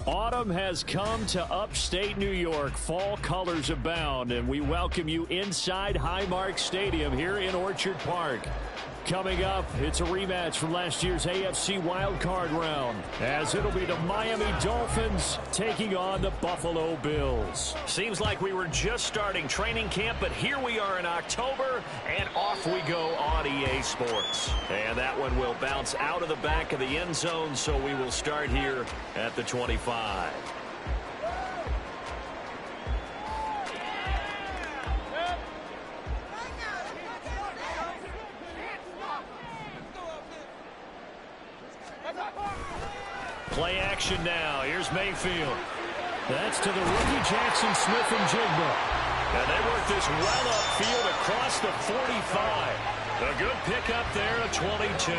Autumn has come to upstate New York. Fall colors abound, and we welcome you inside Highmark Stadium here in Orchard Park. Coming up, it's a rematch from last year's AFC wildcard round, as it'll be the Miami Dolphins taking on the Buffalo Bills. Seems like we were just starting training camp, but here we are in October, and off we go on EA Sports. And that one will bounce out of the back of the end zone, so we will start here at the 25. Play action now. Here's Mayfield. That's to the rookie Jackson Smith and Jigba. And they work this well upfield across the 45. A good pickup there at 22.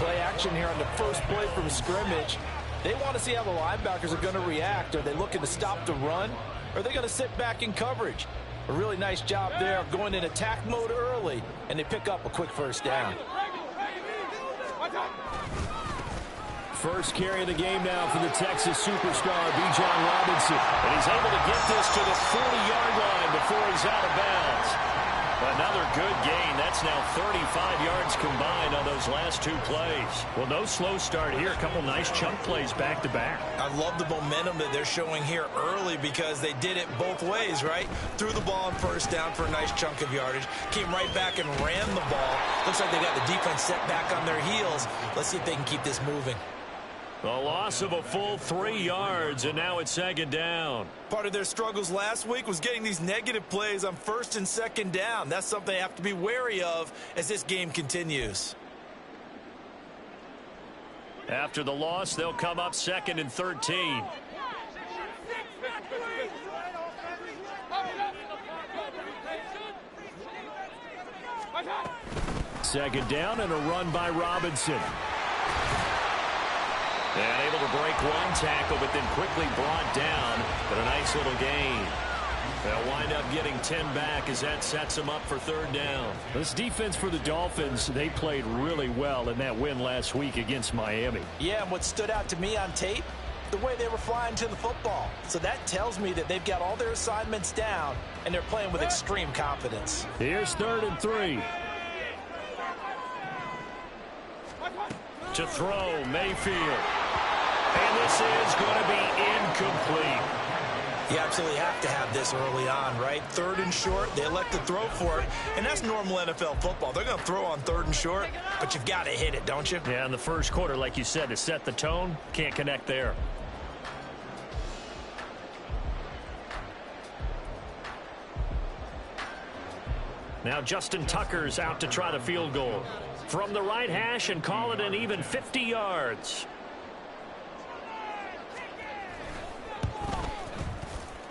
Play action here on the first play from scrimmage. They want to see how the linebackers are going to react. Are they looking to stop the run? Or are they going to sit back in coverage? A really nice job there of going in attack mode early, and they pick up a quick first down. First carry of the game now for the Texas superstar, Bijan Robinson. And he's able to get this to the 40-yard line before he's out of bounds. Another good gain. That's now 35 yards combined on those last two plays. Well, no slow start here. A couple nice chunk plays back-to-back. I love the momentum that they're showing here early because they did it both ways, right? Threw the ball on first down for a nice chunk of yardage. Came right back and ran the ball. Looks like they got the defense set back on their heels. Let's see if they can keep this moving. A loss of a full 3 yards, and now it's second down. Part of their struggles last week was getting these negative plays on first and second down. That's something they have to be wary of as this game continues. After the loss, they'll come up 2nd and 13. Second down and a run by Robinson. And able to break one tackle, but then quickly brought down. But a nice little gain. They'll wind up getting 10 back as that sets them up for third down. This defense for the Dolphins, they played really well in that win last week against Miami. Yeah, and what stood out to me on tape, the way they were flying to the football. So that tells me that they've got all their assignments down, and they're playing with extreme confidence. Here's 3rd and 3. To throw, Mayfield. And this is going to be incomplete. You absolutely have to have this early on, right? 3rd and short, they elect to throw for it, and that's normal NFL football. They're going to throw on 3rd and short, but you've got to hit it, don't you? Yeah, in the first quarter, like you said, to set the tone, can't connect there. Now Justin Tucker's out to try the field goal. From the right hash and call it an even 50 yards.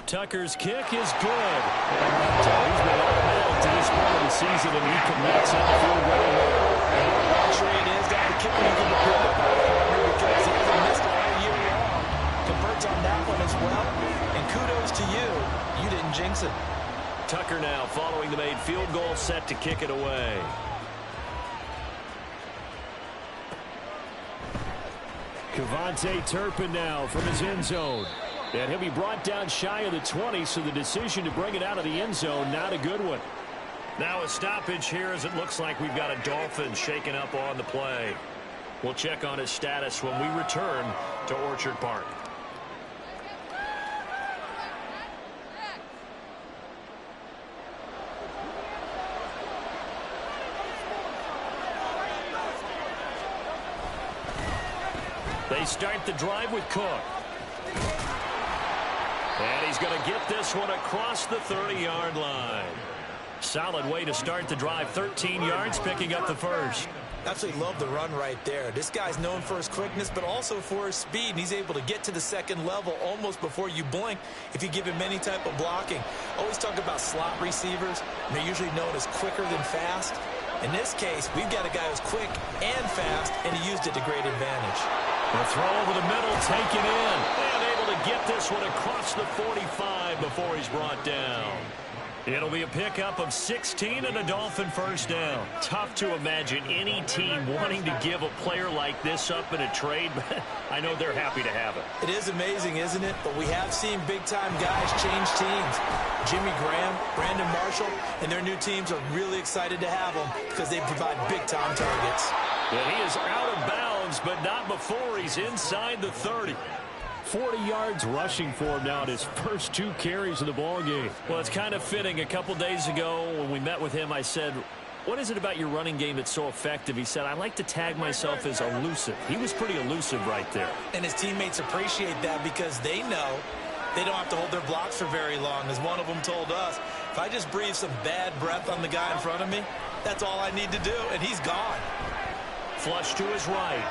Tucker's kick is good. He's been automatic to this point of the season, and he connects on the field goal. Luxury it is to have the kicker you can depend upon because he hasn't missed all year long. Converts on that one as well. And kudos to you. You didn't jinx it. Tucker now following the made field goal, set to kick it away. Kevontae Turpin now from his end zone. And he'll be brought down shy of the 20, so the decision to bring it out of the end zone, not a good one. Now a stoppage here as it looks like we've got a Dolphin shaken up on the play. We'll check on his status when we return to Orchard Park. They start the drive with Cook. And he's going to get this one across the 30-yard line. Solid way to start the drive. 13 yards, picking up the first. Absolutely love the run right there. This guy's known for his quickness, but also for his speed. And he's able to get to the second level almost before you blink if you give him any type of blocking. Always talk about slot receivers. And they're usually known as quicker than fast. In this case, we've got a guy who's quick and fast, and he used it to great advantage. The throw over the middle, taken in. And able to get this one across the 45 before he's brought down. It'll be a pickup of 16 and a Dolphin first down. Tough to imagine any team wanting to give a player like this up in a trade, but I know they're happy to have it. It is amazing, isn't it? But we have seen big-time guys change teams. Jimmy Graham, Brandon Marshall, and their new teams are really excited to have them because they provide big-time targets. And he is out of bounds, but not before he's inside the 30. 40 yards rushing for him now at his first 2 carries of the ball game. Well, it's kind of fitting. A couple days ago when we met with him, I said, what is it about your running game that's so effective? He said, I like to tag myself as elusive. He was pretty elusive right there. And his teammates appreciate that because they know they don't have to hold their blocks for very long. As one of them told us, if I just breathe some bad breath on the guy in front of me, that's all I need to do, and he's gone. Flush to his right.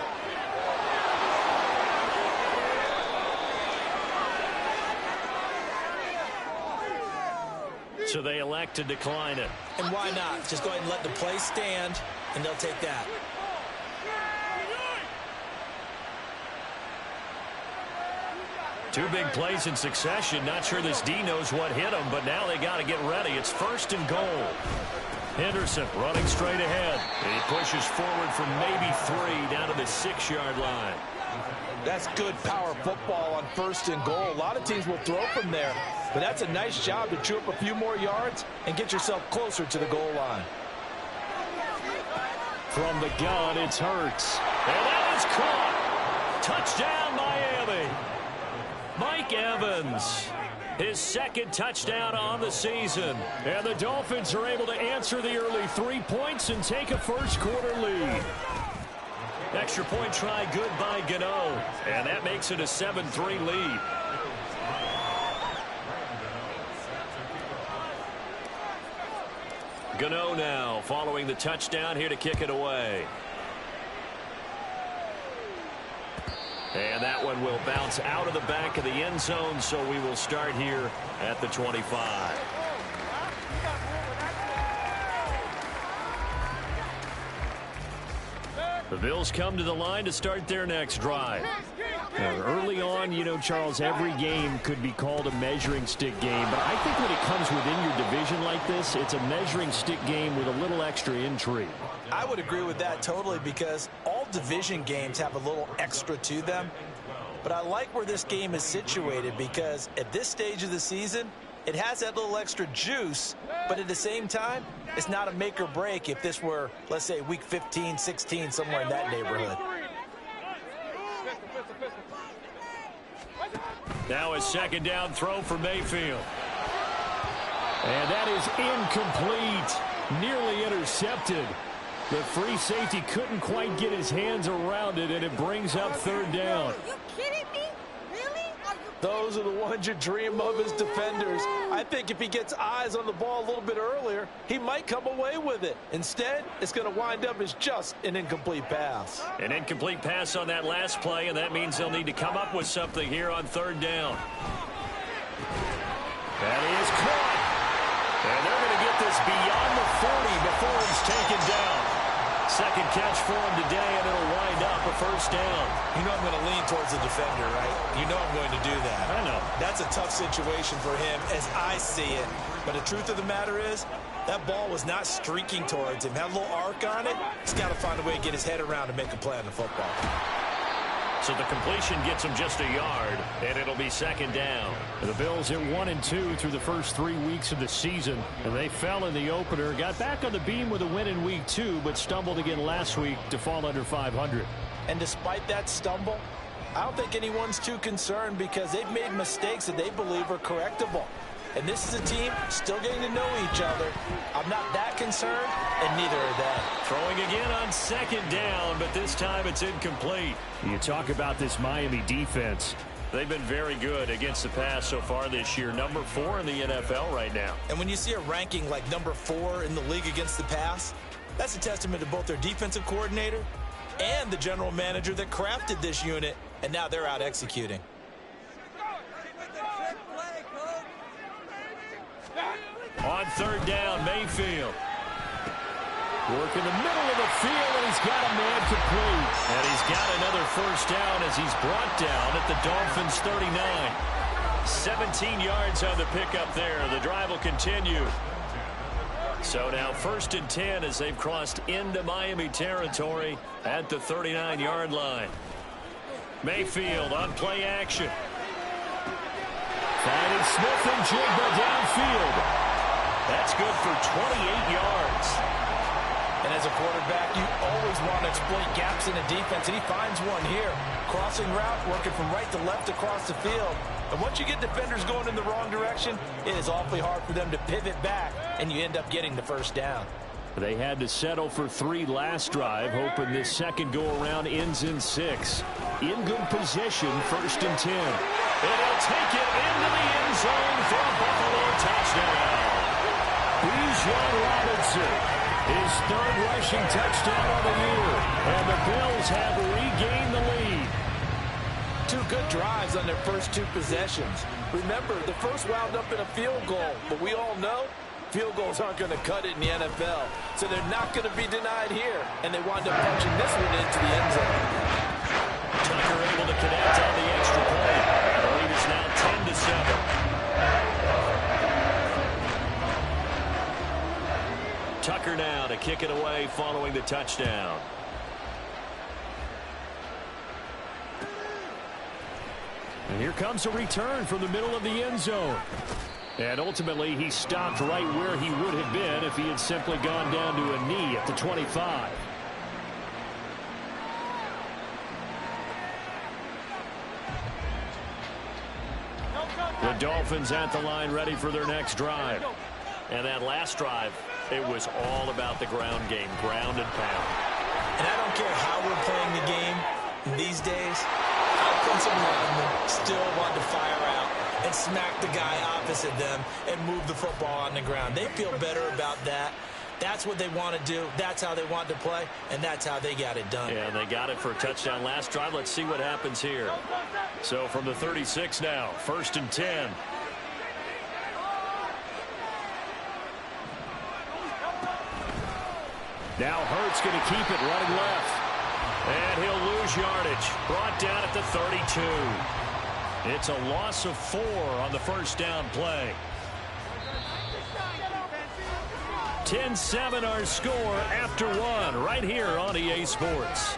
So they elect to decline it. And why not? Just go ahead and let the play stand, and they'll take that. Two big plays in succession. Not sure this D knows what hit him, but now they got to get ready. It's 1st and goal. Henderson running straight ahead. He pushes forward for maybe 3 down to the 6-yard line. That's good power football on 1st and goal. A lot of teams will throw from there, but that's a nice job to chew up a few more yards and get yourself closer to the goal line. From the gun, it's Hurts. And that is caught. Touchdown, Miami. Mike Evans, his 2nd touchdown on the season. And the Dolphins are able to answer the early 3 points and take a first-quarter lead. Extra point try good by Gano. And that makes it a 7-3 lead. Gano now following the touchdown here to kick it away. And that one will bounce out of the back of the end zone, so we will start here at the 25. The Bills come to the line to start their next drive. Now, early on, you know, Charles, every game could be called a measuring stick game. But I think when it comes within your division like this, it's a measuring stick game with a little extra intrigue. I would agree with that totally because all division games have a little extra to them. But I like where this game is situated because at this stage of the season, it has that little extra juice, but at the same time, it's not a make or break if this were, let's say, week 15, 16, somewhere in that neighborhood. Now a 2nd down throw for Mayfield. And that is incomplete. Nearly intercepted. The free safety couldn't quite get his hands around it, and it brings up 3rd down. Are you kidding me? Really? Those are the ones you dream of as defenders. I think if he gets eyes on the ball a little bit earlier, he might come away with it. Instead, it's going to wind up as just an incomplete pass. An incomplete pass on that last play, and that means they'll need to come up with something here on 3rd down. That is caught. And they're going to get this beyond the 40 before he's taken down. 2nd catch for him today, and it'll wind up a 1st down. You know I'm going to lean towards the defender, right? You know I'm going to do that. I know. That's a tough situation for him as I see it. But the truth of the matter is, that ball was not streaking towards him. Had a little arc on it. He's got to find a way to get his head around and make a play on the football. So the completion gets him just a yard, and it'll be 2nd down. The Bills at 1-2 through the first 3 weeks of the season, and they fell in the opener. Got back on the beam with a win in week 2, but stumbled again last week to fall under 500. And despite that stumble, I don't think anyone's too concerned because they've made mistakes that they believe are correctable. And this is a team still getting to know each other. I'm not that concerned, and neither are they. Throwing again on 2nd down, but this time it's incomplete. You talk about this Miami defense. They've been very good against the pass so far this year. Number 4 in the NFL right now. And when you see a ranking like number 4 in the league against the pass, that's a testament to both their defensive coordinator and the general manager that crafted this unit, and now they're out executing. On 3rd down, Mayfield. Work in the middle of the field, and he's got a man complete. And he's got another 1st down as he's brought down at the Dolphins' 39. 17 yards on the pickup there. The drive will continue. So now 1st and 10 as they've crossed into Miami territory at the 39-yard line. Mayfield on play action. Finding Smith and Jigba downfield. That's good for 28 yards. And as a quarterback, you always want to exploit gaps in the defense, and he finds one here. Crossing route, working from right to left across the field. And once you get defenders going in the wrong direction, it is awfully hard for them to pivot back, and you end up getting the first down. They had to settle for 3 last drive, hoping this second go-around ends in 6. In good position, 1st and 10. And he'll take it into the end zone for a Buffalo touchdown. Bijan Robinson, his 3rd rushing touchdown of the year. And the Bills have regained the lead. 2 good drives on their first 2 possessions. Remember, the first wound up in a field goal, but we all know field goals aren't going to cut it in the NFL. So they're not going to be denied here, and they wind up punching this one into the end zone. Tucker able to connect on the extra point. The lead is now 10-7. Tucker now to kick it away following the touchdown. And here comes a return from the middle of the end zone. And ultimately, he stopped right where he would have been if he had simply gone down to a knee at the 25. The Dolphins at the line, ready for their next drive. And that last drive, it was all about the ground game, ground and pound. And I don't care how we're playing the game these days, offensive linemen still want to fire out and smack the guy opposite them and move the football on the ground. They feel better about that. That's what they want to do. That's how they want to play, and that's how they got it done. Yeah, they got it for a touchdown last drive. Let's see what happens here. So from the 36 now, 1st and 10. Now Hurts going to keep it running left. And he'll lose yardage. Brought down at the 32. It's a loss of 4 on the first down play. 10-7 our score after 1 right here on EA Sports.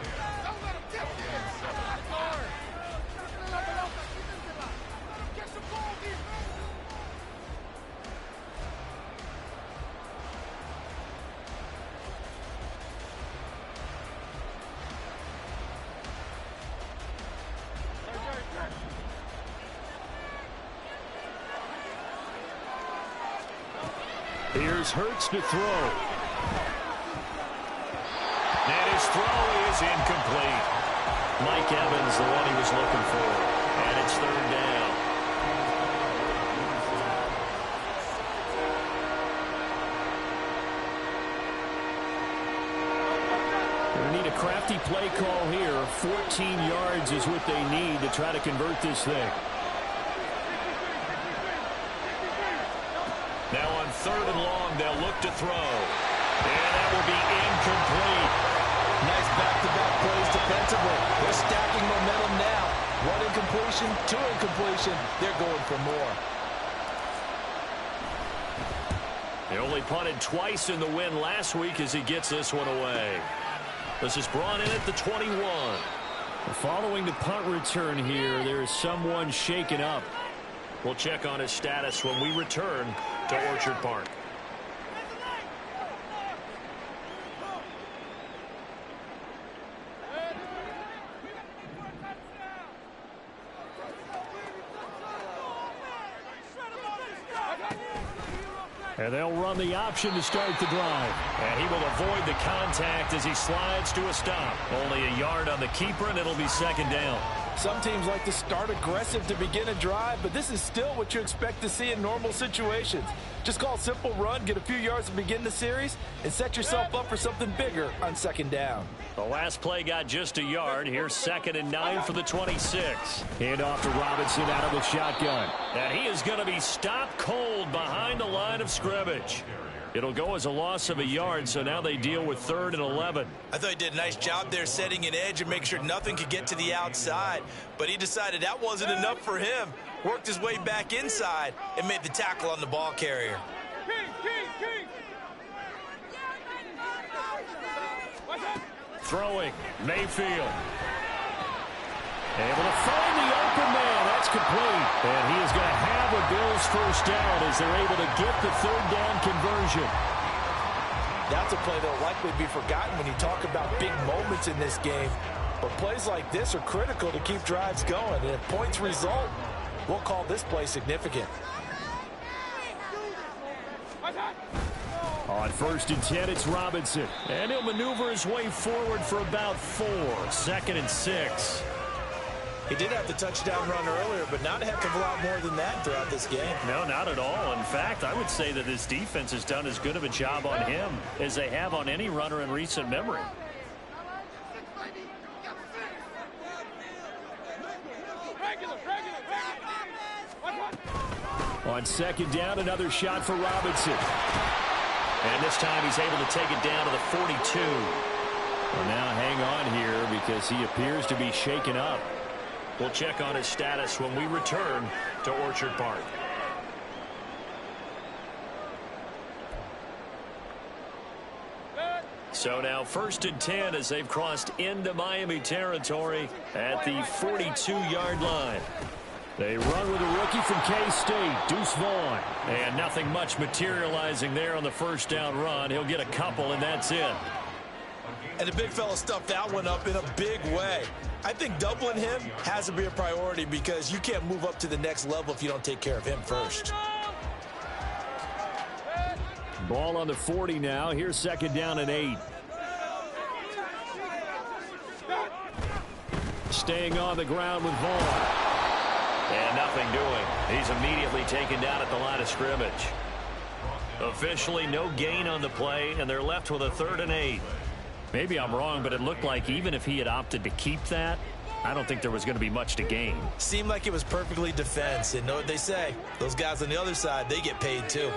Here's Hurts to throw. And his throw is incomplete. Mike Evans, the one he was looking for. And it's 3rd down. They need a crafty play call here. 14 yards is what they need to try to convert this thing. Now on 3rd and long, they'll look to throw. And that will be incomplete. Nice back-to-back plays defensively. They're stacking momentum now. 1 incompletion, 2 incompletion. They're going for more. They only punted twice in the win last week as he gets this one away. This is brought in at the 21. Following the punt return here, there is someone shaken up. We'll check on his status when we return to Orchard Park. And they'll run the option to start the drive. And he will avoid the contact as he slides to a stop. Only a yard on the keeper, and it'll be 2nd down. Some teams like to start aggressive to begin a drive, but this is still what you expect to see in normal situations. Just call a simple run, get a few yards to begin the series, and set yourself up for something bigger on 2nd down. The last play got just a yard. Here's 2nd and 9 for the 26. Hand off to Robinson out of the shotgun. And he is going to be stopped cold behind the line of scrimmage. It'll go as a loss of a yard, so now they deal with 3rd and 11. I thought he did a nice job there setting an edge and make sure nothing could get to the outside. But he decided that wasn't enough for him. Worked his way back inside and made the tackle on the ball carrier. Throwing, Mayfield. Able to find the open man. That's complete. And he is going to have a Bills first down as they're able to get the 3rd down conversion. That's a play that will likely be forgotten when you talk about big moments in this game. But plays like this are critical to keep drives going. And if points result, we'll call this play significant. On 1st and 10, it's Robinson. And he'll maneuver his way forward for about 4. 2nd and 6. He did have the touchdown run earlier, but not a heck of a lot more than that throughout this game. No, not at all. In fact, I would say that this defense has done as good of a job on him as they have on any runner in recent memory. On 2nd down, another shot for Robinson. And this time he's able to take it down to the 42. Well, now hang on here because he appears to be shaken up. We'll check on his status when we return to Orchard Park. So now 1st and 10 as they've crossed into Miami territory at the 42-yard line. They run with a rookie from K-State, Deuce Vaughn. And nothing much materializing there on the first down run. He'll get a couple, and that's it. And the big fella stuffed that one up in a big way. I think doubling him has to be a priority because you can't move up to the next level if you don't take care of him first. Ball on the 40 now. Here's 2nd down and 8. Staying on the ground with Vaughn. And nothing doing. He's immediately taken down at the line of scrimmage. Officially no gain on the play, and they're left with a 3rd and 8. Maybe I'm wrong, but it looked like even if he had opted to keep that, I don't think there was going to be much to gain. Seemed like it was perfectly defense. And know what they say? Those guys on the other side, they get paid too.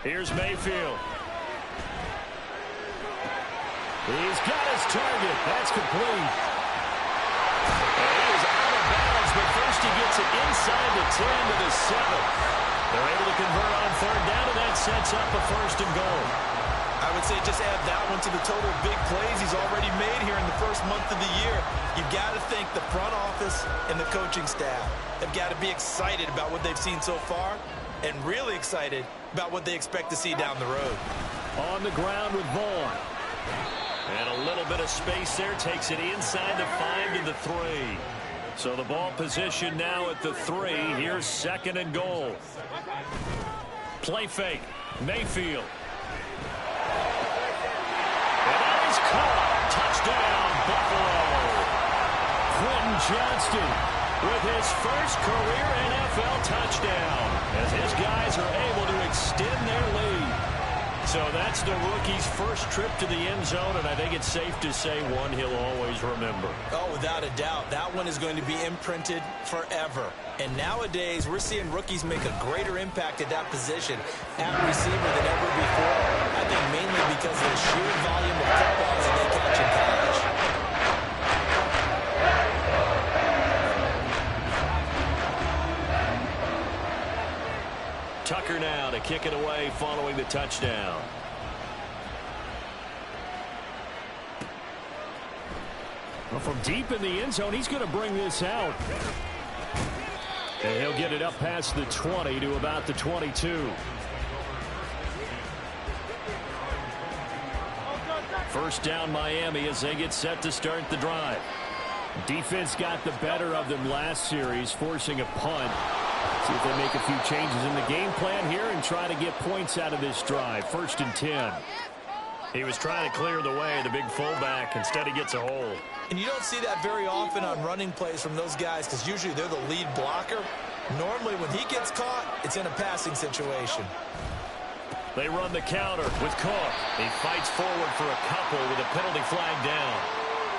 Here's Mayfield. He's got his target. That's complete. And he is out of bounds, but first he gets it inside the 10 to the 7. They're able to convert on 3rd down, and that sets up a 1st and goal. I would say just add that one to the total big plays he's already made here in the first month of the year. You've got to think the front office and the coaching staff have got to be excited about what they've seen so far and really excited about what they expect to see down the road. On the ground with Vaughn. And a little bit of space there takes it inside the 5 to the 3. So the ball position now at the 3. Here's 2nd and goal. Play fake. Mayfield. And that is caught. Touchdown, Buffalo. Quentin Johnston with his first career NFL touchdown as his guys are able to extend their lead. So that's the rookie's first trip to the end zone, and I think it's safe to say one he'll always remember. Oh, without a doubt. That one is going to be imprinted forever. And nowadays, we're seeing rookies make a greater impact at that position at receiver than ever before. I think mainly because of the sheer volume of footballs that they catch in college. Tucker now to kick it away following the touchdown. Well, from deep in the end zone, he's going to bring this out. And he'll get it up past the 20 to about the 22. First down Miami as they get set to start the drive. Defense got the better of them last series, forcing a punt. See if they make a few changes in the game plan here and try to get points out of this drive. 1st and 10. He was trying to clear the way, the big fullback. Instead, he gets a hold. And you don't see that very often on running plays from those guys because usually they're the lead blocker. Normally, when he gets caught, it's in a passing situation. They run the counter with Cook. He fights forward for a couple with a penalty flag down.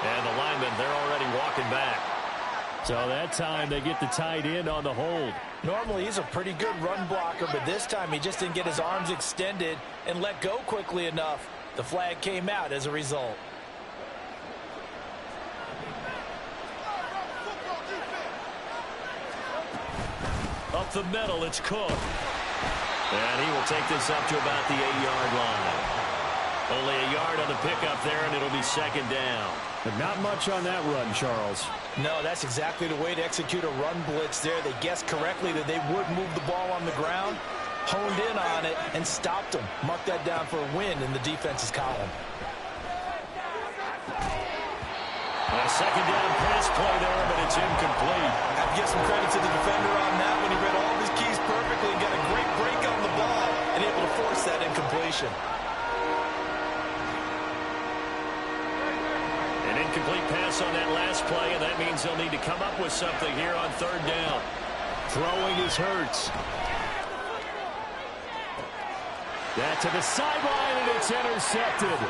And the linemen, they're already walking back. So that time they get the tight end on the hold. Normally he's a pretty good run blocker, but this time he just didn't get his arms extended and let go quickly enough. The flag came out as a result. Up the middle, it's Cook. And he will take this up to about the 8-yard line. Only a yard on the pickup there, and it'll be second down. But not much on that run, Charles. No, that's exactly the way to execute a run blitz there. They guessed correctly that they would move the ball on the ground, honed in on it, and stopped them. Mark that down for a win in the defense's column. A second down pass play there, but it's incomplete. I have to give some credit to the defender on that when he read all of his keys perfectly and got a great break on the ball and able to force that incompletion. An incomplete pass on that last play, and that means they'll need to come up with something here on third down. Throwing is Hurts. That to the sideline, and it's intercepted.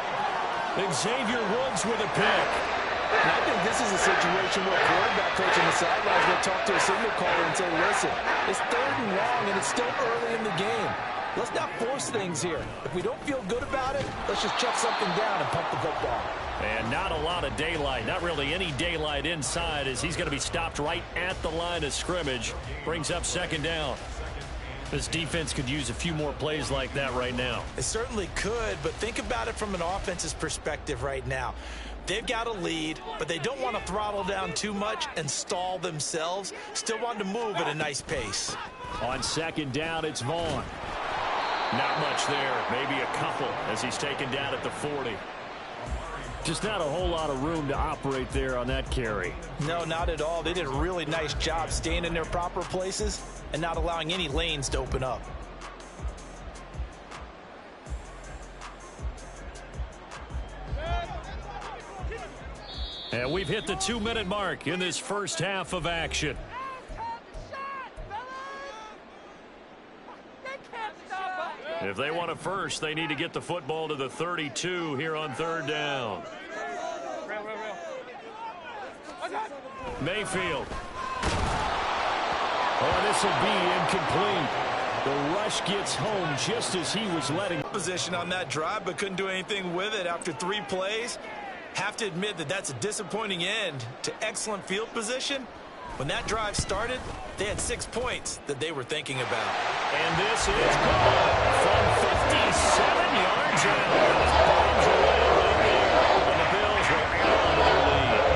Xavier Woods with a pick. And I think this is a situation where a quarterback coach on the sidelines will talk to a signal caller and say, listen, it's third and long, and it's still early in the game. Let's not force things here. If we don't feel good about it, let's just chuck something down and pump the football. And not a lot of daylight, not really any daylight inside, as he's going to be stopped right at the line of scrimmage. Brings up second down. This defense could use a few more plays like that right now. It certainly could, but think about it from an offense's perspective right now. They've got a lead, but they don't want to throttle down too much and stall themselves. Still want to move at a nice pace. On second down, it's Vaughn. Not much there, maybe a couple as he's taken down at the 40. Just not a whole lot of room to operate there on that carry. No, not at all. They did a really nice job staying in their proper places and not allowing any lanes to open up. And we've hit the 2-minute mark in this first half of action. If they want it first, they need to get the football to the 32 here on third down. Mayfield. Oh, this will be incomplete. The rush gets home just as he was letting. Position on that drive, but couldn't do anything with it after 3 plays. Have to admit that that's a disappointing end to excellent field position. When that drive started, they had 6 points that they were thinking about. And this is good from 57 yards out. And the Bills will add on to their lead.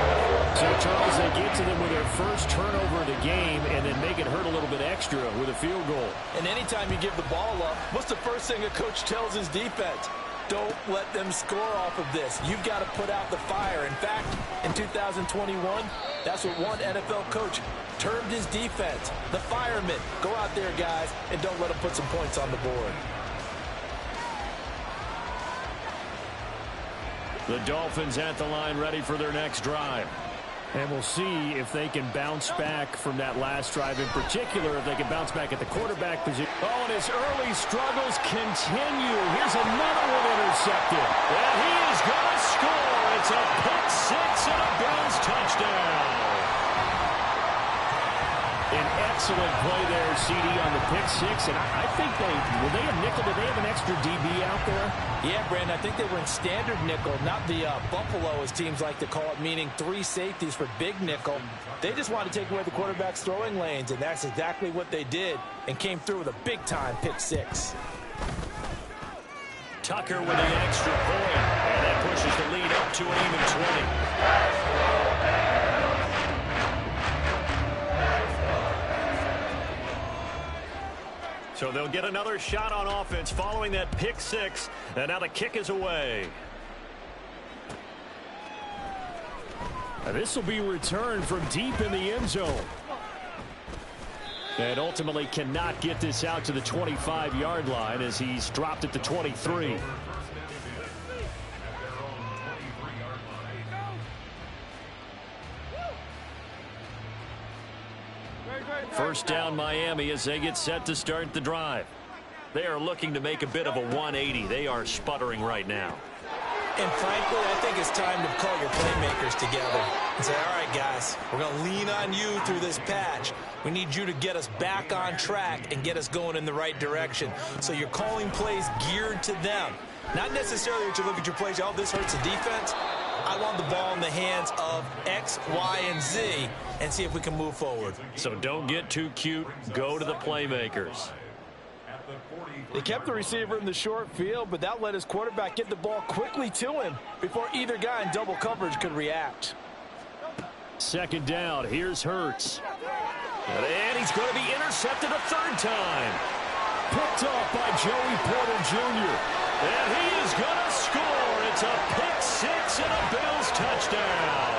So, Charles, they get to them with their first turnover of the game and then make it hurt a little bit extra with a field goal. And anytime you give the ball up, what's the first thing a coach tells his defense? Don't let them score off of this. You've got to put out the fire. In fact, in 2021, that's what one NFL coach termed his defense. The firemen. Go out there, guys, and don't let them put some points on the board. The Dolphins at the line ready for their next drive. And we'll see if they can bounce back from that last drive, in particular, if they can bounce back at the quarterback position. Oh, and his early struggles continue. Here's another one intercepted. And he is going to score. It's a pick six and a Bills touchdown. An excellent play there, CD, on the pick six. And I think were they a nickel? Did they have an extra DB out there? Yeah, Brandon, I think they were in standard nickel, not the Buffalo, as teams like to call it, meaning 3 safeties for big nickel. They just wanted to take away the quarterback's throwing lanes, and that's exactly what they did and came through with a big-time pick six. Tucker with the extra point, and that pushes the lead up to an even 20. So they'll get another shot on offense following that pick six, and now the kick is away. This will be returned from deep in the end zone. And ultimately cannot get this out to the 25-yard line as he's dropped at the 23. First down Miami as they get set to start the drive. They are looking to make a bit of a 180. They are sputtering right now. And frankly, I think it's time to call your playmakers together and say, all right, guys, we're going to lean on you through this patch. We need you to get us back on track and get us going in the right direction. So you're calling plays geared to them. Not necessarily that you look at your plays, oh, this hurts the defense. I want the ball in the hands of X, Y, and Z and see if we can move forward. So don't get too cute. Go to the playmakers. They kept the receiver in the short field, but that let his quarterback get the ball quickly to him before either guy in double coverage could react. Second down. Here's Hurts. And he's going to be intercepted a third time. Picked off by Joey Porter Jr. And he is going to score. It's a pick six and a Bills touchdown.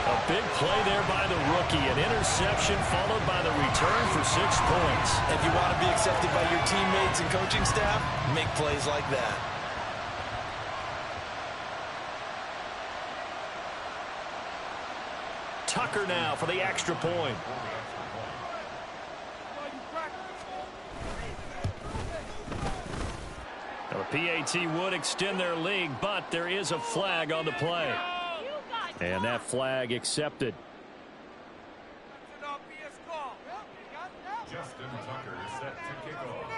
A big play there by the rookie. An interception followed by the return for 6 points. If you want to be accepted by your teammates and coaching staff, make plays like that. Tucker now for the extra point. Now the PAT would extend their lead, but there is a flag on the play. And that flag accepted. Justin Tucker set to kick off.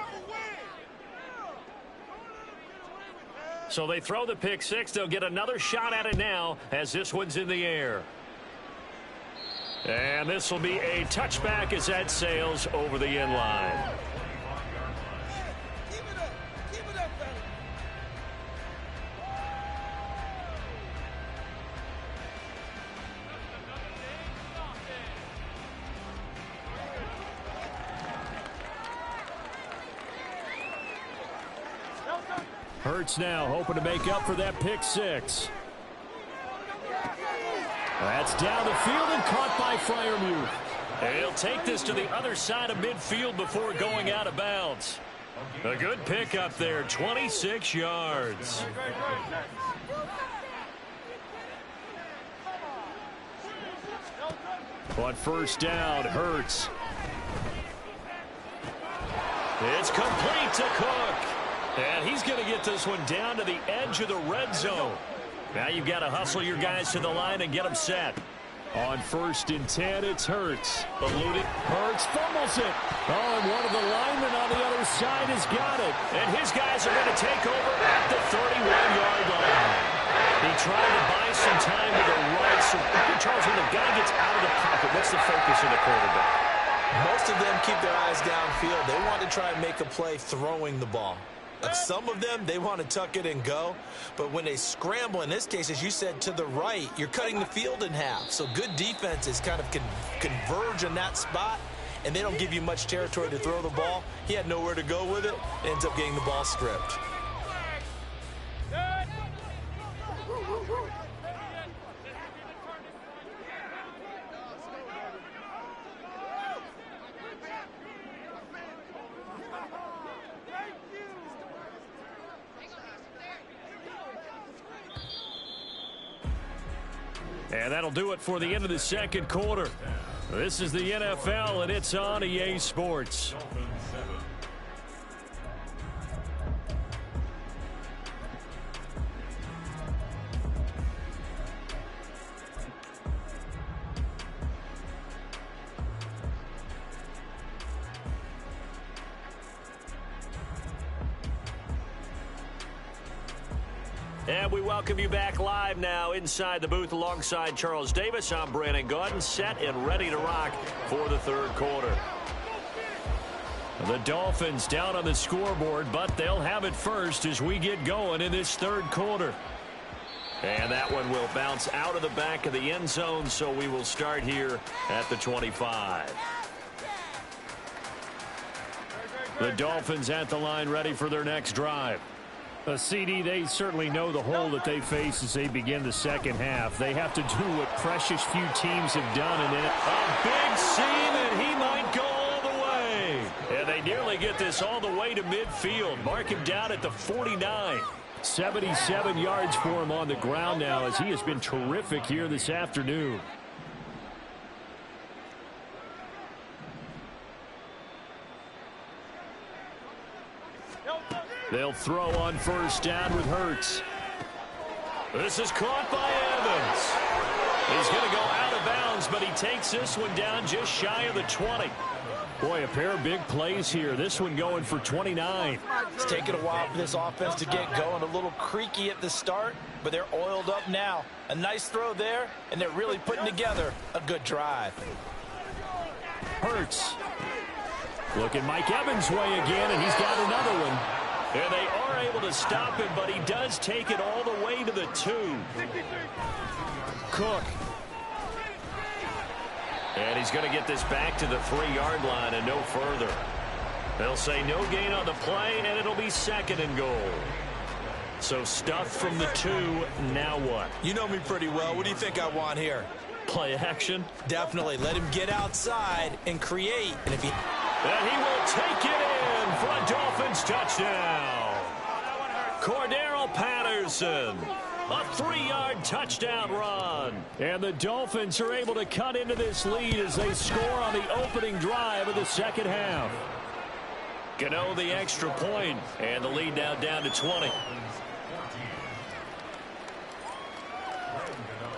So they throw the pick six. They'll get another shot at it now as this one's in the air. And this will be a touchback as that sails over the end line. Hurts now hoping to make up for that pick six. That's down the field and caught by Freiermuth. And he'll take this to the other side of midfield before going out of bounds. A good pick up there, 26 yards. On first down, Hurts. It's complete to Cook. And he's going to get this one down to the edge of the red zone. Now you've got to hustle your guys to the line and get them set. On first and 10, it's Hurts. Eluded. Hurts fumbles it. Oh, and one of the linemen on the other side has got it. And his guys are going to take over at the 31-yard line. He tried to buy some time to the right. So, Charles, when the guy gets out of the pocket, what's the focus of the quarterback? Most of them keep their eyes downfield. They want to try and make a play throwing the ball. Some of them, they want to tuck it and go. But when they scramble, in this case, as you said, to the right, you're cutting the field in half. So good defenses kind of converge in that spot, and they don't give you much territory to throw the ball. He had nowhere to go with it. Ends up getting the ball stripped. And that'll do it for the end of the second quarter. This is the NFL, and it's on EA Sports. And we welcome you back live now inside the booth alongside Charles Davis. I'm Brandon Gaudin, set and ready to rock for the third quarter. The Dolphins down on the scoreboard, but they'll have it first as we get going in this third quarter. And that one will bounce out of the back of the end zone, so we will start here at the 25. The Dolphins at the line ready for their next drive. CD, they certainly know the hole that they face as they begin the second half. They have to do what precious few teams have done, and then a big seam, and he might go all the way. And they nearly get this all the way to midfield. Mark him down at the 49. 77 yards for him on the ground now as he has been terrific here this afternoon. They'll throw on first down with Hurts. This is caught by Evans. He's going to go out of bounds, but he takes this one down just shy of the 20. Boy, a pair of big plays here. This one going for 29. It's taken a while for this offense to get going. A little creaky at the start, but they're oiled up now. A nice throw there, and they're really putting together a good drive. Hurts. Looking Mike Evans' way again, and he's got another one. And they are able to stop him, but he does take it all the way to the 2. Cook. And he's going to get this back to the 3-yard line and no further. They'll say no gain on the play, and it'll be 2nd and goal. So stuff from the 2. Now what? You know me pretty well. What do you think I want here? Play action? Definitely. Let him get outside and create. And if he... And he will take it in for a Dolphins touchdown. Cordero Patterson. A 3-yard touchdown run. And the Dolphins are able to cut into this lead as they score on the opening drive of the second half. Gano the extra point, and the lead now down to 20.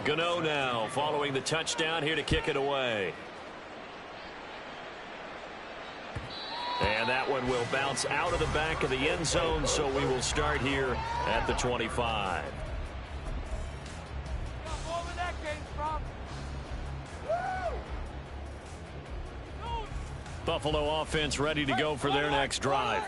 Gano now following the touchdown here to kick it away. And that one will bounce out of the back of the end zone, so we will start here at the 25. Buffalo offense ready to go for their next drive.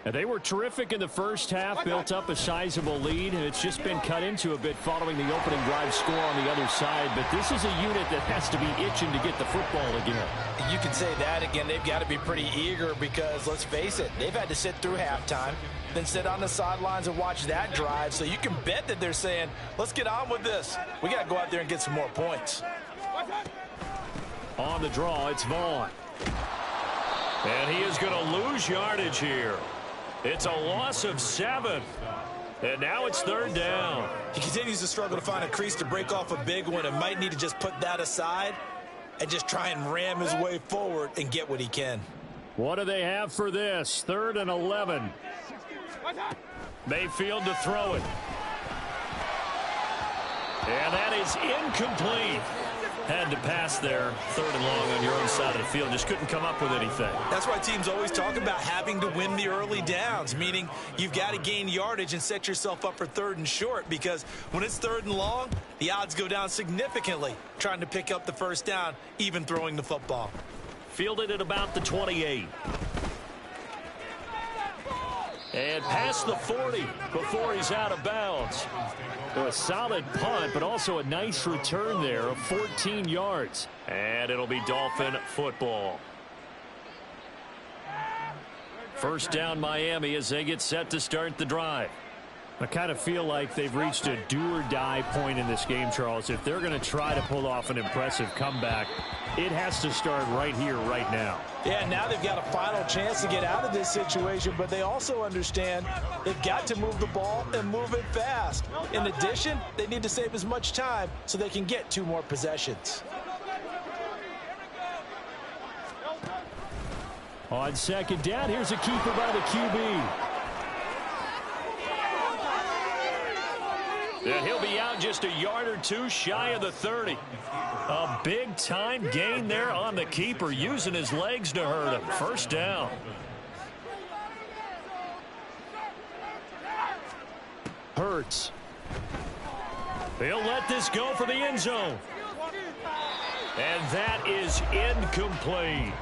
And they were terrific in the first half, built up a sizable lead, and it's just been cut into a bit following the opening drive score on the other side. But this is a unit that has to be itching to get the football again. You can say that again. They've got to be pretty eager because, let's face it, they've had to sit through halftime, then sit on the sidelines and watch that drive. So you can bet that they're saying, let's get on with this. We got to go out there and get some more points. On the draw, it's Vaughn. And he is going to lose yardage here. It's a loss of 7. And now it's 3rd down. He continues to struggle to find a crease to break off a big one and might need to just put that aside and just try and ram his way forward and get what he can. What do they have for this? 3rd and 11. Mayfield to throw it. And that is incomplete. Had to pass there, 3rd and long on your own side of the field. Just couldn't come up with anything. That's why teams always talk about having to win the early downs, meaning you've got to gain yardage and set yourself up for 3rd and short, because when it's 3rd and long, the odds go down significantly trying to pick up the first down, even throwing the football. Fielded at about the 28. And past the 40 before he's out of bounds. So a solid punt, but also a nice return there of 14 yards. And it'll be Dolphin football. 1st down Miami as they get set to start the drive. I kind of feel like they've reached a do-or-die point in this game, Charles. If they're going to try to pull off an impressive comeback, it has to start right here, right now. Yeah, now they've got a final chance to get out of this situation, but they also understand they've got to move the ball and move it fast. In addition, they need to save as much time so they can get 2 more possessions. On 2nd down, here's a keeper by the QB. And he'll be out just a yard or 2 shy of the 30. A big-time gain there on the keeper, using his legs to hurt him. 1st down. Hurts. He'll let this go for the end zone. And that is incomplete.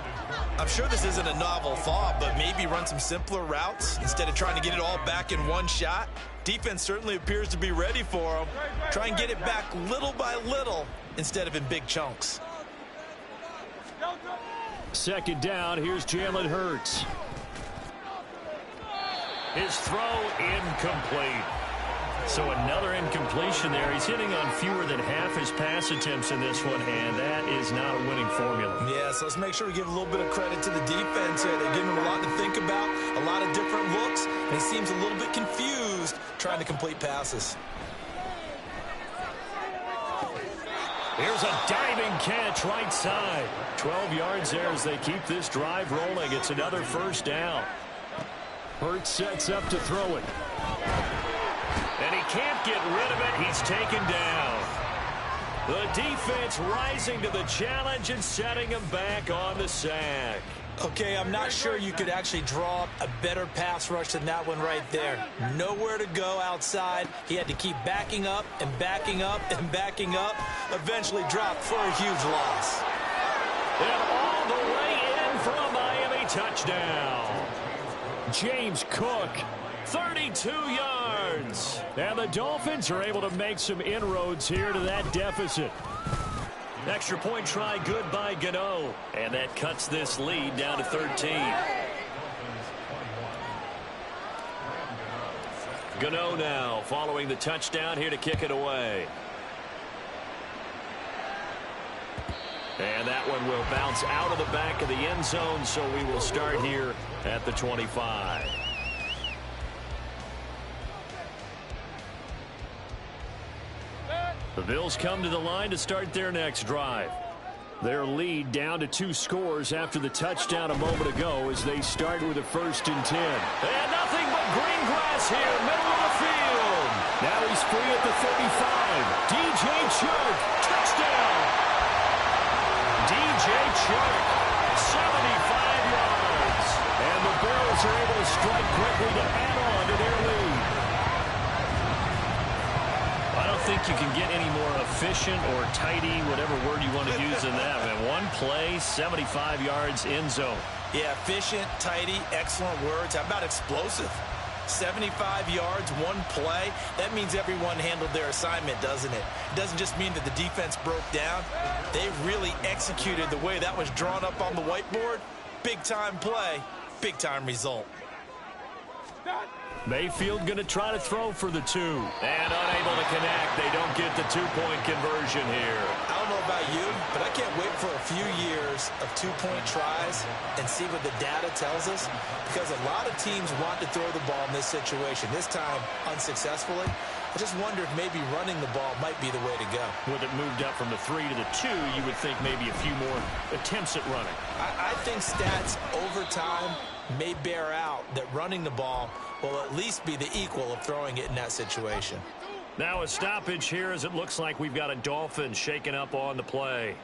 I'm sure this isn't a novel thought, but maybe run some simpler routes instead of trying to get it all back in one shot. Defense certainly appears to be ready for him. Try and get it back little by little instead of in big chunks. 2nd down, here's Jalen Hurts. His throw incomplete. So another incompletion there. He's hitting on fewer than half his pass attempts in this one, and that is not a winning formula. Yeah, so let's make sure we give a little bit of credit to the defense here. They're giving him a lot to think about, a lot of different looks, and he seems a little bit confused trying to complete passes. Here's a diving catch right side. 12 yards there as they keep this drive rolling. It's another 1st down. Hurts sets up to throw it. And he can't get rid of it. He's taken down. The defense rising to the challenge and setting him back on the sack. Okay, I'm not sure you could actually draw up a better pass rush than that one right there. Nowhere to go outside. He had to keep backing up and backing up and backing up. Eventually dropped for a huge loss. And all the way in for a Miami touchdown. James Cook, 32 yards. And the Dolphins are able to make some inroads here to that deficit. Extra point try good by Gano. And that cuts this lead down to 13. Gano now following the touchdown here to kick it away. And that one will bounce out of the back of the end zone, so we will start here at the 25. The Bills come to the line to start their next drive. Their lead down to 2 scores after the touchdown a moment ago as they start with a 1st and 10. And nothing but green grass here, middle of the field. Now he's free at the 35. DJ Chark, touchdown. DJ Chark, 75 yards. And the Bills are able to strike quickly to add on to their lead. I don't think you can get any more efficient or tidy, whatever word you want to use in that. Man, one play, 75 yards, end zone. Yeah, efficient, tidy, excellent words. How about explosive? 75 yards, one play. That means everyone handled their assignment, doesn't it? It doesn't just mean that the defense broke down. They really executed the way that was drawn up on the whiteboard. Big-time play, big-time result. Mayfield going to try to throw for the 2. And unable to connect. They don't get the 2-point conversion here. I don't know about you, but I can't wait for a few years of 2-point tries and see what the data tells us, because a lot of teams want to throw the ball in this situation, this time unsuccessfully. I just wonder if maybe running the ball might be the way to go. With it moved up from the 3 to the 2, you would think maybe a few more attempts at running. I think stats over time may bear out that running the ball will at least be the equal of throwing it in that situation. Now a stoppage here as it looks like we've got a Dolphin shaken up on the play.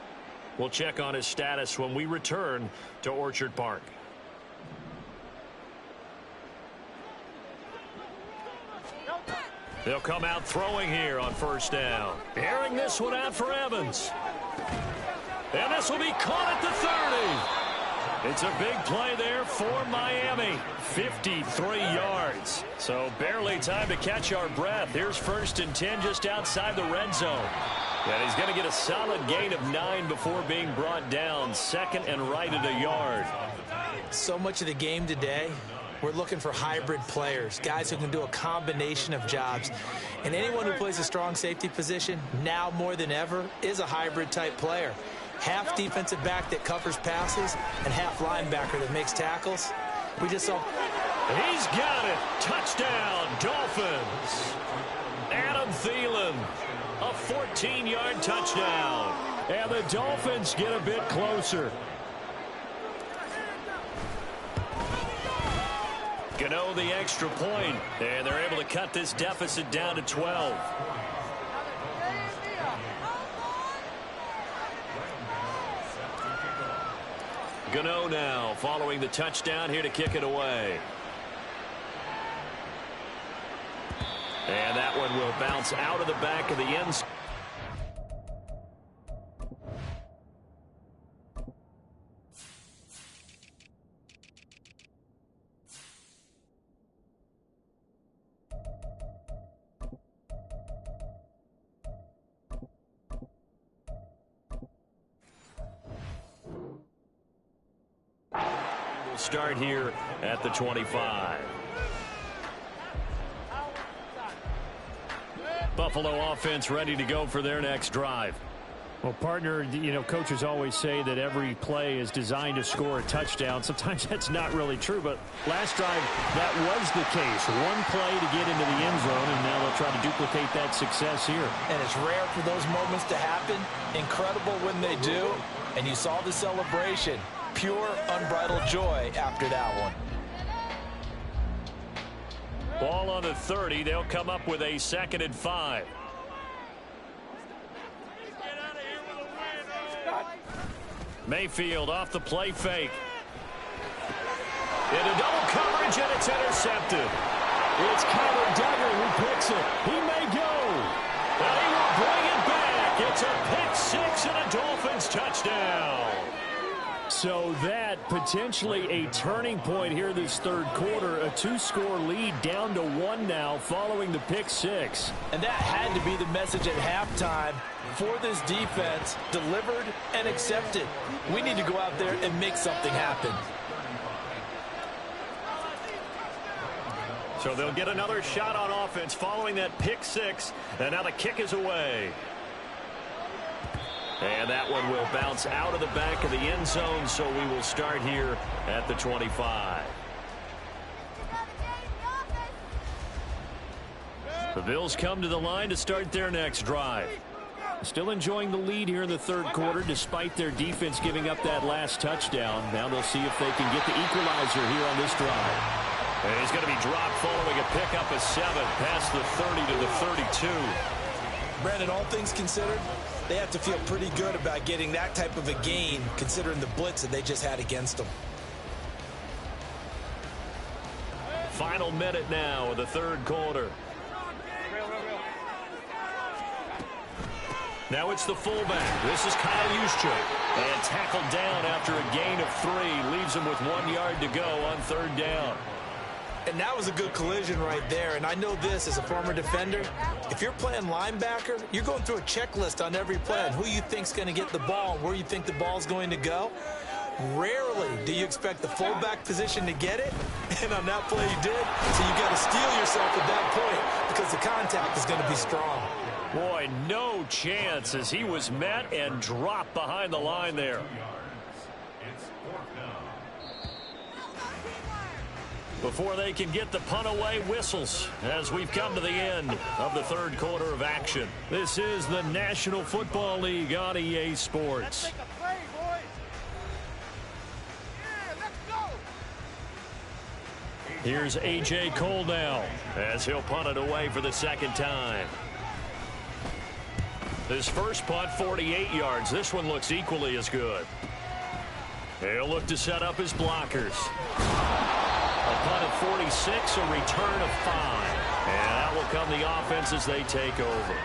We'll check on his status when we return to Orchard Park. They'll come out throwing here on 1st down. Airing this one out for Evans. And this will be caught at the 30. It's a big play there for Miami. 53 yards. So barely time to catch our breath. Here's 1st and 10 just outside the red zone. And he's going to get a solid gain of 9 before being brought down. 2nd and right at a yard. So much of the game today, we're looking for hybrid players, guys who can do a combination of jobs. And anyone who plays a strong safety position, now more than ever, is a hybrid type player. Half defensive back that covers passes and half linebacker that makes tackles. We just saw. He's got it. Touchdown, Dolphins. Adam Thielen, a 14-yard touchdown. And the Dolphins get a bit closer. Gano the extra point, and they're able to cut this deficit down to 12. Gano now following the touchdown here to kick it away. And that one will bounce out of the back of the end zone. We'll start here at the 25. Buffalo offense ready to go for their next drive. Well, partner, coaches always say that every play is designed to score a touchdown. Sometimes that's not really true, but last drive, that was the case. One play to get into the end zone, and now they'll try to duplicate that success here. And it's rare for those moments to happen. Incredible when they do. And you saw the celebration. Pure, unbridled joy after that one. Ball on the 30. They'll come up with a 2nd and 5. Mayfield off the play fake. Into double coverage, and it's intercepted. It's Kyler Duggar who picks it. He may go. And he will bring it back. It's a pick 6 and a Dolphins touchdown. So that potentially a turning point here this third quarter. A 2-score lead down to 1 now following the pick 6. And that had to be the message at halftime for this defense. Delivered and accepted. We need to go out there and make something happen. So they'll get another shot on offense following that pick 6. And now the kick is away. And that one will bounce out of the back of the end zone, so we will start here at the 25. The Bills come to the line to start their next drive. Still enjoying the lead here in the third quarter despite their defense giving up that last touchdown. Now they'll see if they can get the equalizer here on this drive. And he's going to be dropped following a pickup of 7 past the 30 to the 32. Brandon, all things considered, they have to feel pretty good about getting that type of a gain considering the blitz that they just had against them. Final minute now of the third quarter. Now it's the fullback. This is Kyle Juszczyk. And tackled down after a gain of 3. Leaves him with 1 yard to go on third down. And that was a good collision right there. And I know this as a former defender. If you're playing linebacker, you're going through a checklist on every play on who you think's going to get the ball and where you think the ball's going to go. Rarely do you expect the fullback position to get it. And on that play, you did. So you got to steel yourself at that point because the contact is going to be strong. Boy, no chance as he was met and dropped behind the line there. Before they can get the punt away, whistles as we've come to the end of the third quarter of action. This is the National Football League on EA Sports. Here's A.J. Cole now as he'll punt it away for the second time. His first punt, 48 yards. This one looks equally as good. He'll look to set up his blockers. A punt of 46, a return of 5. And that will come the offense as they take over.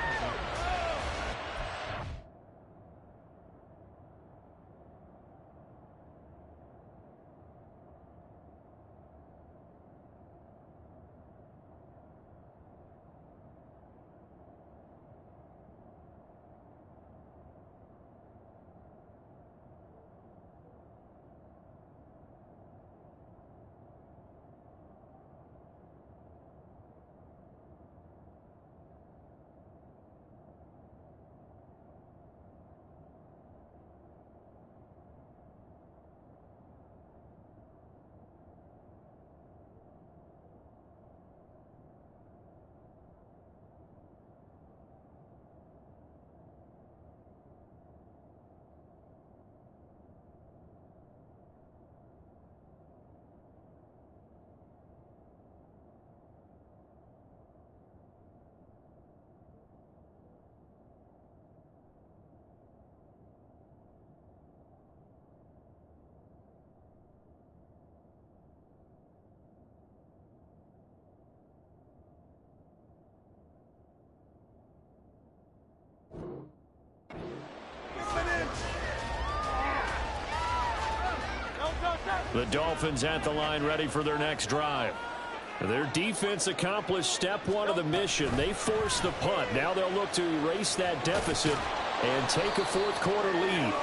The Dolphins at the line ready for their next drive. Their defense accomplished step 1 of the mission. They forced the punt. Now they'll look to erase that deficit and take a fourth quarter lead.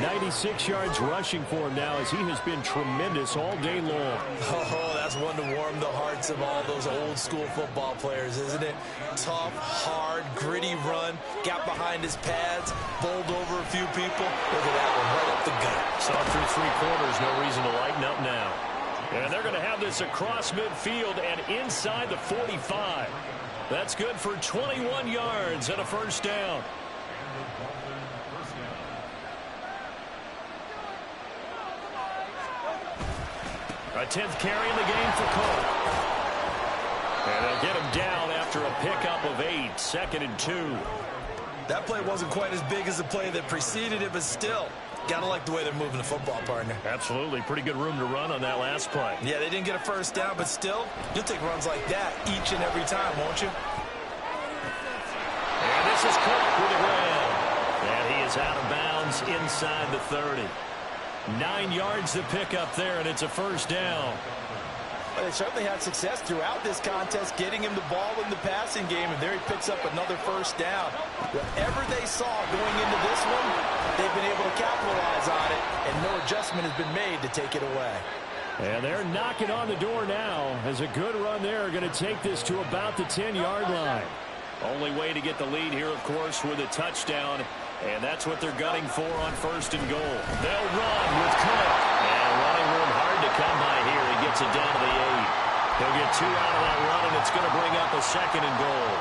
96 yards rushing for him now as he has been tremendous all day long. Oh, that's one to warm the hearts of all those old school football players, isn't it? Tough, hard, gritty run, got behind his pads, bowled over a few people. Look at that one, right up the gut. Saw through 3 quarters, no reason to lighten up now. And they're going to have this across midfield and inside the 45. That's good for 21 yards and a first down. A 10th carry in the game for Cole. And they'll get him down after a pickup of 8, 2nd and 2. That play wasn't quite as big as the play that preceded it, but still, gotta like the way they're moving the football, partner. Absolutely. Pretty good room to run on that last play. Yeah, they didn't get a first down, but still, you'll take runs like that each and every time, won't you? And this is Cook with a grab. And he is out of bounds inside the 30. 9 yards to pick up there, and it's a first down. Well, they certainly had success throughout this contest, getting him the ball in the passing game, and there he picks up another first down. Whatever they saw going into this one, they've been able to capitalize on it, and no adjustment has been made to take it away. And they're knocking on the door now as a good run there. Going to take this to about the 10-yard line. Only way to get the lead here, of course, with a touchdown. And that's what they're gunning for on 1st and goal. They'll run with Cook. And running room hard to come by here. He gets it down to the 8. He'll get 2 out of that run, and it's going to bring up a 2nd and goal.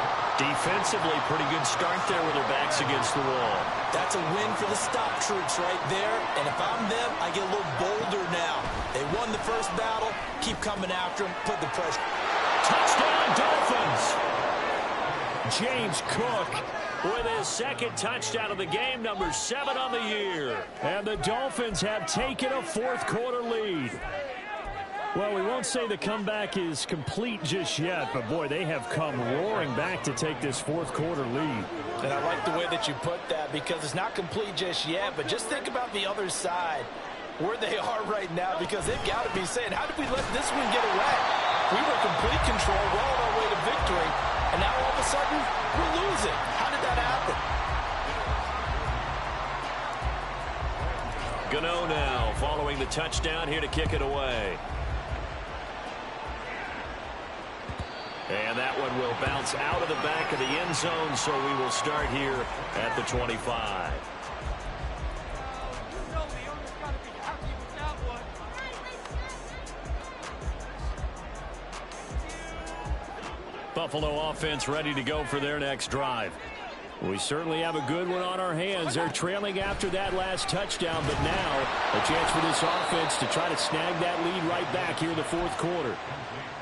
Defensively, pretty good start there with their backs against the wall. That's a win for the stop troops right there. And if I'm them, I get a little bolder now. They won the first battle. Keep coming after them. Put the pressure. Touchdown, Dolphins! James Cook with his 2nd touchdown of the game, number 7 on the year. And the Dolphins have taken a 4th quarter lead. Well, we won't say the comeback is complete just yet, but boy, they have come roaring back to take this 4th quarter lead. And I like the way that you put that, because it's not complete just yet, but just think about the other side, where they are right now, because they've got to be saying, how did we let this one get away? We were complete control, well on our way to victory, and now all of a sudden, we're losing. How did that happen? Gano now following the touchdown here to kick it away. And that one will bounce out of the back of the end zone, so we will start here at the 25. Buffalo offense ready to go for their next drive. We certainly have a good one on our hands. They're trailing after that last touchdown, but now a chance for this offense to try to snag that lead right back here in the 4th quarter.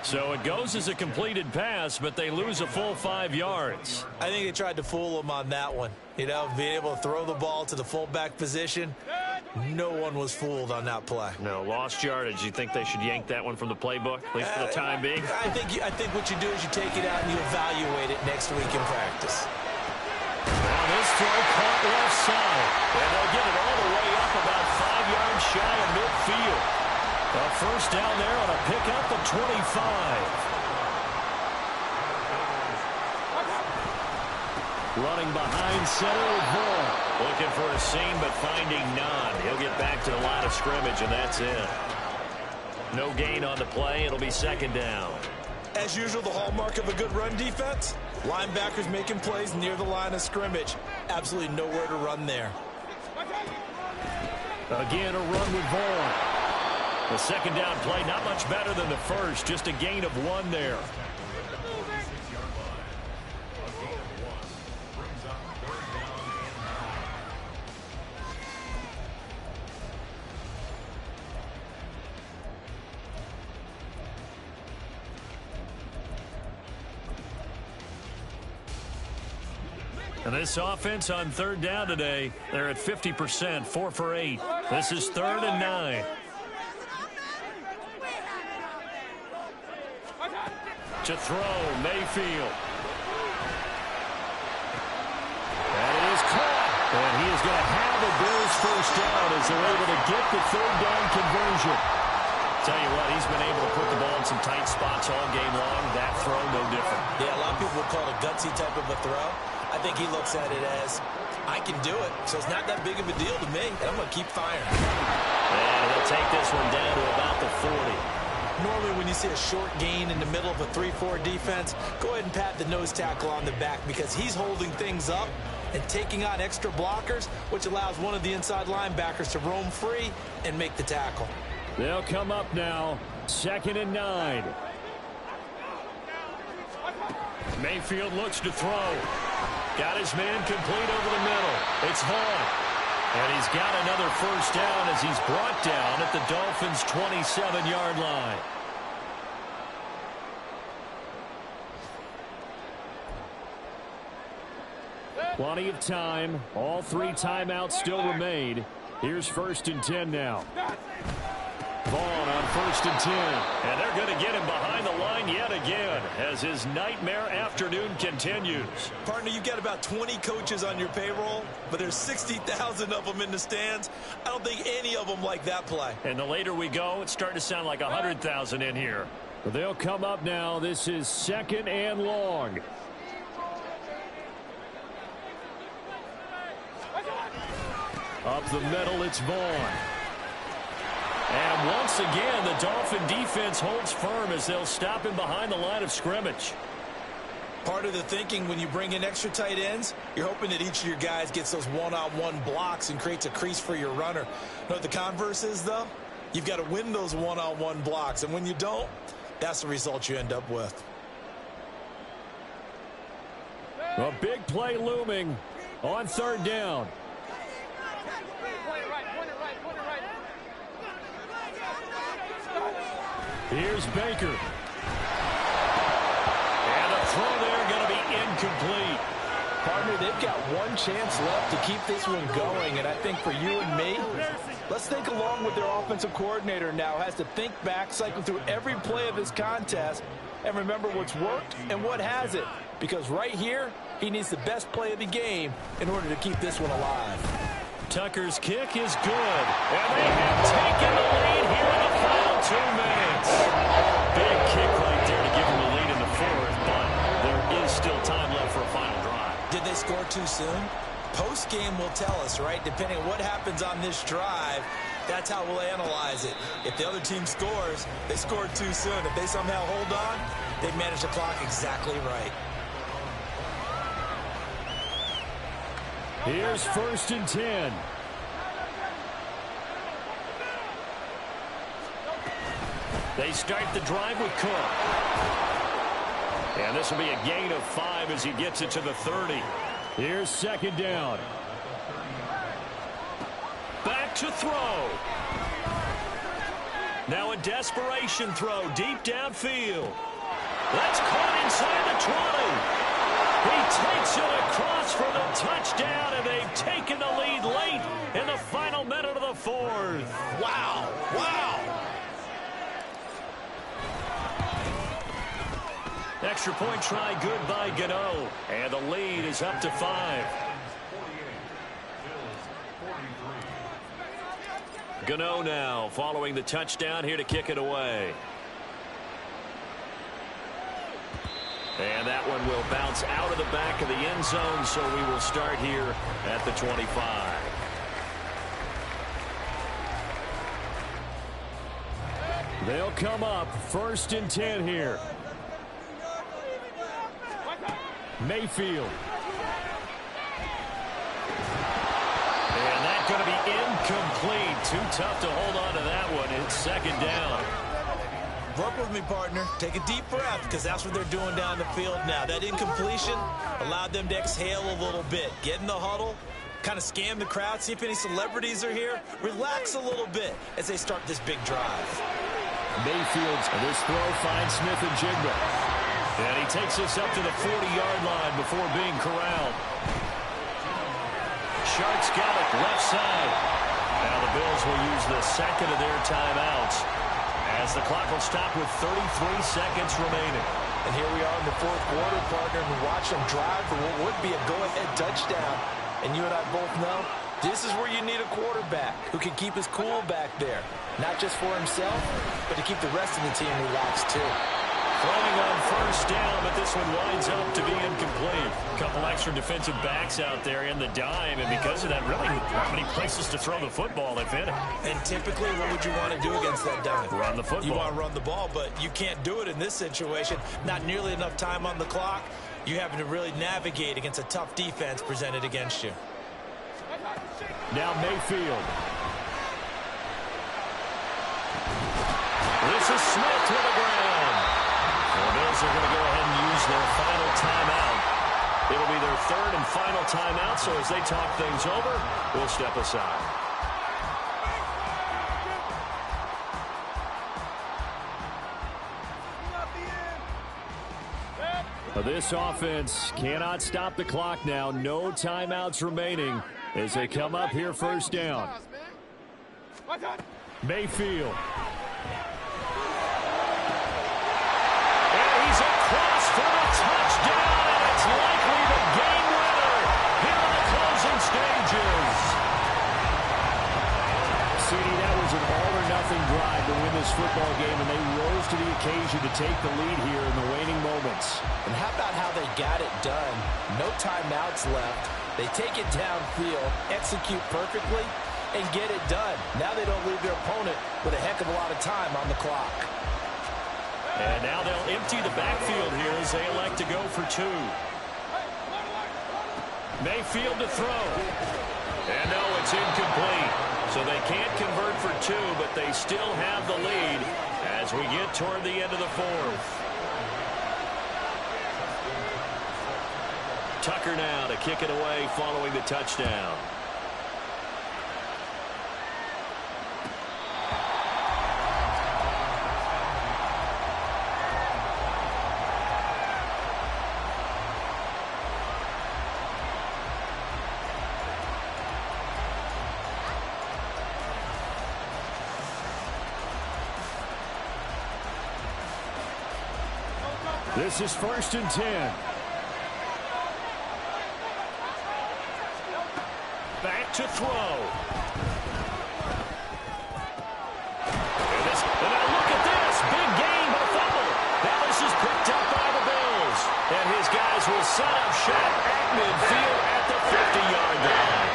So it goes as a completed pass, but they lose a full 5 yards. I think they tried to fool them on that one. You know, being able to throw the ball to the fullback position. No one was fooled on that play. No, lost yardage. You think they should yank that one from the playbook, at least for the time being? I think what you do is you take it out and you evaluate it next week in practice. Now this throw caught left side. And they'll get it all the way up about 5 yards shy of midfield. A first down there on a pickup of 25. Running behind center with Vaughn. Looking for a seam, but finding none. He'll get back to the line of scrimmage, and that's it. No gain on the play. It'll be 2nd down. As usual, the hallmark of a good run defense, linebackers making plays near the line of scrimmage. Absolutely nowhere to run there. Again, a run with Vaughn. The 2nd down play, not much better than the first, just a gain of 1 there. And this offense on 3rd down today, they're at 50%, 4 for 8. This is 3rd and 9. To throw, Mayfield. And it is caught. And he is going to have the Bills first down as they're able to get the 3rd down conversion. Tell you what, he's been able to put the ball in some tight spots all game long. That throw, no different. Yeah, a lot of people would call it a gutsy type of a throw. I think he looks at it as, I can do it, so it's not that big of a deal to me, and I'm going to keep firing. And he'll take this one down to about the 40. Normally when you see a short gain in the middle of a 3-4 defense, go ahead and pat the nose tackle on the back because he's holding things up and taking on extra blockers, which allows one of the inside linebackers to roam free and make the tackle. They'll come up now, 2nd and 9. Mayfield looks to throw. Got his man complete over the middle. It's Vaughn. And he's got another first down as he's brought down at the Dolphins' 27-yard line. Plenty of time. All 3 timeouts still remain. Here's 1st and 10 now. Vaughn on 1st and 10. And they're going to get him behind the line yet again as his nightmare afternoon continues. Partner, you've got about 20 coaches on your payroll, but there's 60,000 of them in the stands. I don't think any of them like that play. And the later we go, it's starting to sound like 100,000 in here. But they'll come up now. This is 2nd and long. Up the middle, it's Vaughn. And once again, the Dolphin defense holds firm as they'll stop him behind the line of scrimmage. Part of the thinking when you bring in extra tight ends, you're hoping that each of your guys gets those one-on-one blocks and creates a crease for your runner. You know what the converse is, though? You've got to win those one-on-one blocks, and when you don't, that's the result you end up with. A big play looming on 3rd down. Here's Baker. And the throw there going to be incomplete. Partner, they've got one chance left to keep this one going, and I think for you and me, let's think along with their offensive coordinator now. Has to think back, cycle through every play of this contest, and remember what's worked and what hasn't. Because right here, he needs the best play of the game in order to keep this one alive. Tucker's kick is good. And they have taken the lead here in the final 2 minutes. Big kick right there to give them the lead in the 4th, but there is still time left for a final drive. Did they score too soon? Post-game will tell us, right? Depending on what happens on this drive, that's how we'll analyze it. If the other team scores, they scored too soon. If they somehow hold on, they've managed the clock exactly right. Here's 1st and 10. They start the drive with Cook. And this will be a gain of 5 as he gets it to the 30. Here's 2nd down. Back to throw. Now a desperation throw deep downfield. That's caught inside the 20. He takes it across for the touchdown, and they've taken the lead late in the final minute of the 4th. Wow. Wow. Extra point try good by Gano, and the lead is up to 5. Gano now following the touchdown here to kick it away. And that one will bounce out of the back of the end zone, so we will start here at the 25. They'll come up 1st and 10 here. Mayfield. And that's going to be incomplete. Too tough to hold on to that one. It's 2nd down. Work with me, partner. Take a deep breath, because that's what they're doing down the field now. That incompletion allowed them to exhale a little bit. Get in the huddle, kind of scan the crowd, see if any celebrities are here. Relax a little bit as they start this big drive. Mayfield's this throw finds Smith and Jigba. And he takes us up to the 40-yard line before being corralled. Sharks got it left side. Now the Bills will use the 2nd of their timeouts, as the clock will stop with 33 seconds remaining. And here we are in the 4th quarter, partner, and watch them drive for what would be a go-ahead touchdown. And you and I both know this is where you need a quarterback who can keep his cool back there. Not just for himself, but to keep the rest of the team relaxed too. Throwing on 1st down, but this one winds up to be incomplete. A couple extra defensive backs out there in the dime, and because of that, really not many places to throw the football, if any. And typically, what would you want to do against that dime? Run the football. You want to run the ball, but you can't do it in this situation. Not nearly enough time on the clock. You're having to really navigate against a tough defense presented against you. Now Mayfield. This is Smith to the ground. The Bills are going to go ahead and use their final timeout. It'll be their 3rd and final timeout, so as they talk things over, we'll step aside. A This offense cannot stop the clock now. No timeouts remaining as they come up here first down. Mayfield. And he's across for the touchdown, and it's likely the game winner here in the closing stages. CD, that was an all-or-nothing drive to win this football game, and they rose to the occasion to take the lead here in the waning moments. And how about how they got it done? No timeouts left. They take it downfield, execute perfectly, and get it done. Now they don't leave their opponent with a heck of a lot of time on the clock. And now they'll empty the backfield here as they elect to go for 2. Mayfield to throw. And no, it's incomplete. So they can't convert for 2, but they still have the lead as we get toward the end of the 4th. Tucker now to kick it away following the touchdown. This is 1st and 10. Back to throw. And now look at this. Big gain, but a fumble. Now this is picked up by the Bills. And his guys will set up shop at midfield at the 50-yard line.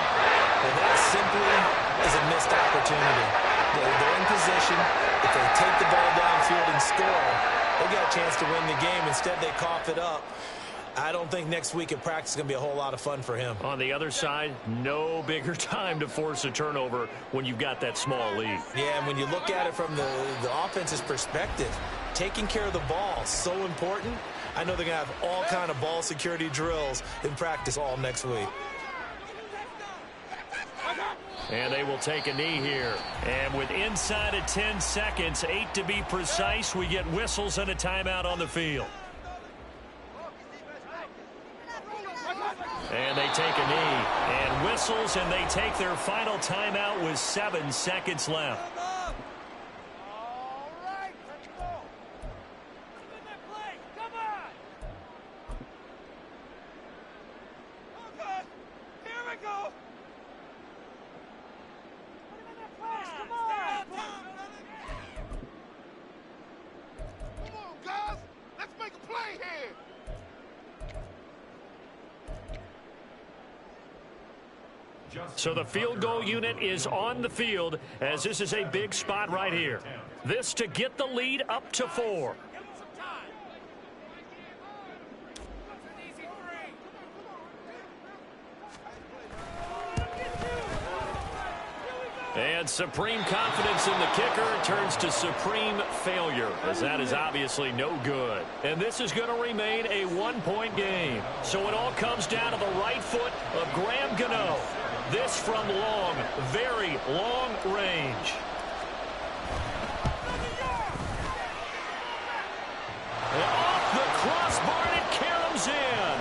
Well, that simply is a missed opportunity. They're in position. If they take the ball downfield and score, they got a chance to win the game. Instead, they cough it up. I don't think next week in practice is going to be a whole lot of fun for him. On the other side, no bigger time to force a turnover when you've got that small lead. Yeah, and when you look at it from the offense's perspective, taking care of the ball is so important. I know they're going to have all kind of ball security drills in practice all next week. And they will take a knee here. And with inside of 10 seconds, 8 to be precise, we get whistles and a timeout on the field. And they take a knee and whistles, and they take their final timeout with 7 seconds left. So the field goal unit is on the field as this is a big spot right here. This to get the lead up to 4. And supreme confidence in the kicker turns to supreme failure, as that is obviously no good. And this is going to remain a 1-point game. So it all comes down to the right foot of Graham Gano. This from long, very long range. And off the crossbar, and it caroms in.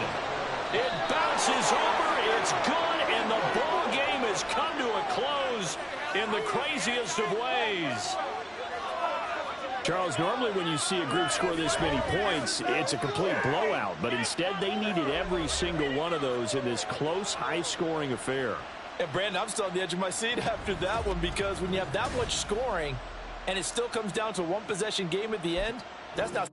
It bounces over, it's good, and the ball game has come to a close in the craziest of ways. Charles, normally when you see a group score this many points, it's a complete blowout. But instead, they needed every single one of those in this close, high-scoring affair. And, Brandon, I'm still on the edge of my seat after that one, because when you have that much scoring and it still comes down to a one-possession game at the end, that's not